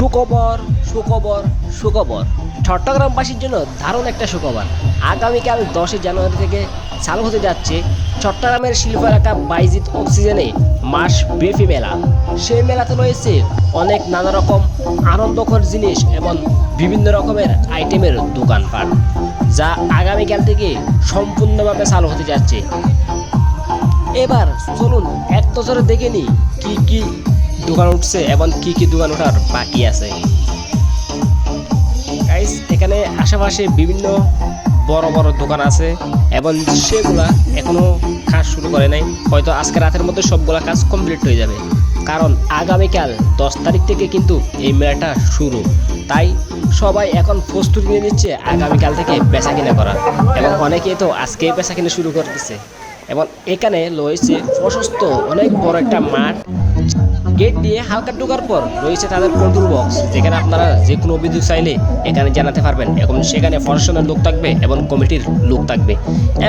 সুখবর সুখবর সুখবর চট্টগ্রামবাসীর জন্য দারুণ একটা সুখবর। আগামীকাল 10 জানুয়ারি থেকে চালু হতে যাচ্ছে চট্টগ্রামের শিল্প এলাকা বাইজিৎ অক্সিজেনে মাসব্যাপী মেলা। সেই মেলাতে রয়েছে অনেক নানা রকম আনন্দকর জিনিস এবং বিভিন্ন রকমের আইটেমের দোকানপাট, যা আগামীকাল থেকে সম্পূর্ণভাবে চালু হতে যাচ্ছে। এবার চলুন এক নজরে দেখে নিই কি কি দোকান উঠছে এবং কি কি দোকান ওঠার বাকি আছে। গাইস, এখানে আশেপাশে বিভিন্ন বড় বড় দোকান আছে এবং সেগুলা এখনো কাজ শুরু করে নাই। হয়তো আজকে রাতের মধ্যে সবগুলা কাজ কমপ্লিট হয়ে যাবে, কারণ আগামীকাল 10 তারিখ থেকে কিন্তু এই মেলাটা শুরু। তাই সবাই এখন প্রস্তুতি নিয়ে নিচ্ছে আগামীকাল থেকে বেচা কিনা করার, এবং অনেকেই তো আজকেই বেচা কিনা শুরু করতেছে। এবং এখানে রয়েছে প্রশস্ত অনেক বড় একটা মাঠ। গেট দিয়ে হালকা ঢোকার পর রয়েছে তাদের কন্ট্রোল বক্স, যেখানে আপনারা যে কোনো অভিযোগ চাইলে এখানে জানাতে পারবেন, এবং সেখানে প্রশাসনের লোক থাকবে এবং কমিটির লোক থাকবে।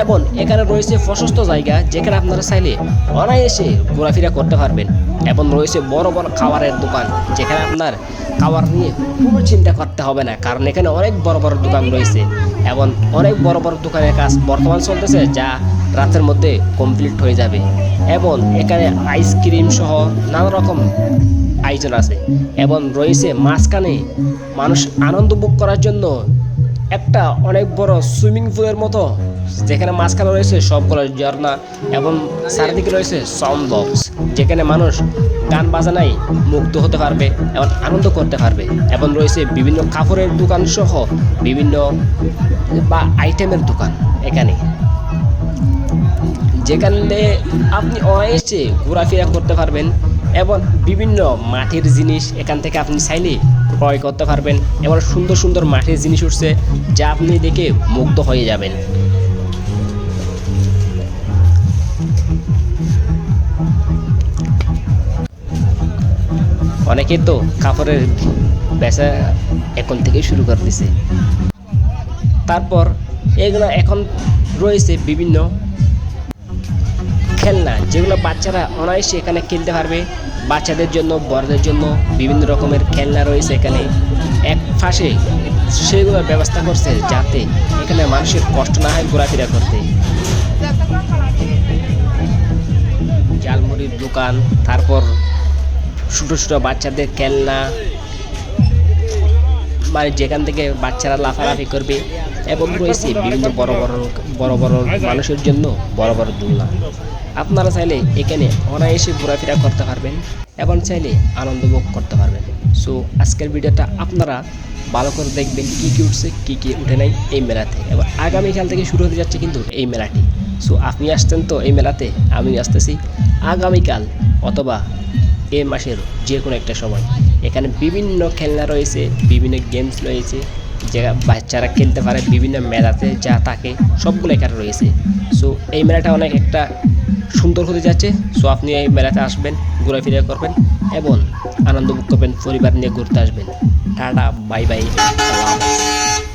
এবং এখানে রয়েছে প্রশস্ত জায়গা, যেখানে আপনারা চাইলে অনায়াসে ঘোরাফেরা করতে পারবেন। এবং রয়েছে বড় বড় খাবারের দোকান, যেখানে আপনার খাবার নিয়ে কোনো চিন্তা করতে হবে না, কারণ এখানে অনেক বড় বড় দোকান রয়েছে এবং অনেক বড় বড় দোকানের কাজ বর্তমান চলতেছে, যা রাতের মধ্যে কমপ্লিট হয়ে যাবে। এবং এখানে আইসক্রিম সহ নানা রকম আয়োজন আছে, এবং রয়েছে মাঝখানে মানুষ আনন্দ উপভোগ করার জন্য একটা অনেক বড় সুইমিং পুলের মতো, যেখানে মাঝখানে রয়েছে সবগুলো ঝর্ণা, এবং চারিদিকে রয়েছে সাউন্ড বক্স, যেখানে মানুষ গান বাজানায় মুগ্ধ হতে পারবে এবং আনন্দ করতে পারবে। এবং রয়েছে বিভিন্ন কাপড়ের দোকান সহ বিভিন্ন বা আইটেমের দোকান এখানে, যেখানে আপনি অনায়াসে ঘোরাফেরা করতে পারবেন। এবং বিভিন্ন মাটির জিনিস এখান থেকে আপনি চাইলে ক্রয় করতে পারবেন, এবং সুন্দর সুন্দর মাটির জিনিস উঠছে, যা আপনি দেখে মুগ্ধ হয়ে যাবেন। অনেকে তো কাপড়ের বেচা এখন থেকেই শুরু করে দিছে। তারপর এগুলো এখন রয়েছে বিভিন্ন খেলনা, যেগুলো বাচ্চারা অনায়াসে এখানে খেলতে পারবে। বাচ্চাদের জন্য, বড়দের জন্য বিভিন্ন রকমের খেলনা রয়েছে এখানে। এক পাশে সেগুলোর ব্যবস্থা করছে, যাতে এখানে মানুষের কষ্ট না হয় ঘোরাফেরা করতে। ঝালমুড়ির দোকান, তারপর ছোটো ছোটো বাচ্চাদের খেলনা, মানে যেখান থেকে বাচ্চারা লাফালাফি করবে। এবং রয়েছে বিভিন্ন বড় বড় মানুষের জন্য বড় বড় দোলনা। আপনারা চাইলে এখানে অনায়াসে ঘোরাফেরা করতে পারবেন এবং চাইলে আনন্দ উপভোগ করতে পারবেন। সো আজকের ভিডিওটা আপনারা ভালো করে দেখবেন কী কী উঠছে কী কী উঠে নাই এই মেলাতে। এবং আগামীকাল থেকে শুরু হতে যাচ্ছে কিন্তু এই মেলাটি। সো আপনি আসতেন তো এই মেলাতে, আমি আসতেছি আগামীকাল অথবা এই মাসের যে কোনো একটা সময়। এখানে বিভিন্ন খেলনা রয়েছে, বিভিন্ন গেমস রয়েছে, যেটা বাচ্চারা খেলতে পারে বিভিন্ন মেলাতে যা থাকে, সবগুলো এখানে রয়েছে। সো এই মেলাটা অনেক একটা সুন্দর হতে যাচ্ছে। সো আপনি এই মেলাতে আসবেন, ঘোরাফেরা করবেন এবং আনন্দ উপভোগ করবেন, পরিবার নিয়ে ঘুরতে আসবেন। টাটা, বাই বাই, আল্লাহ হাফেজ।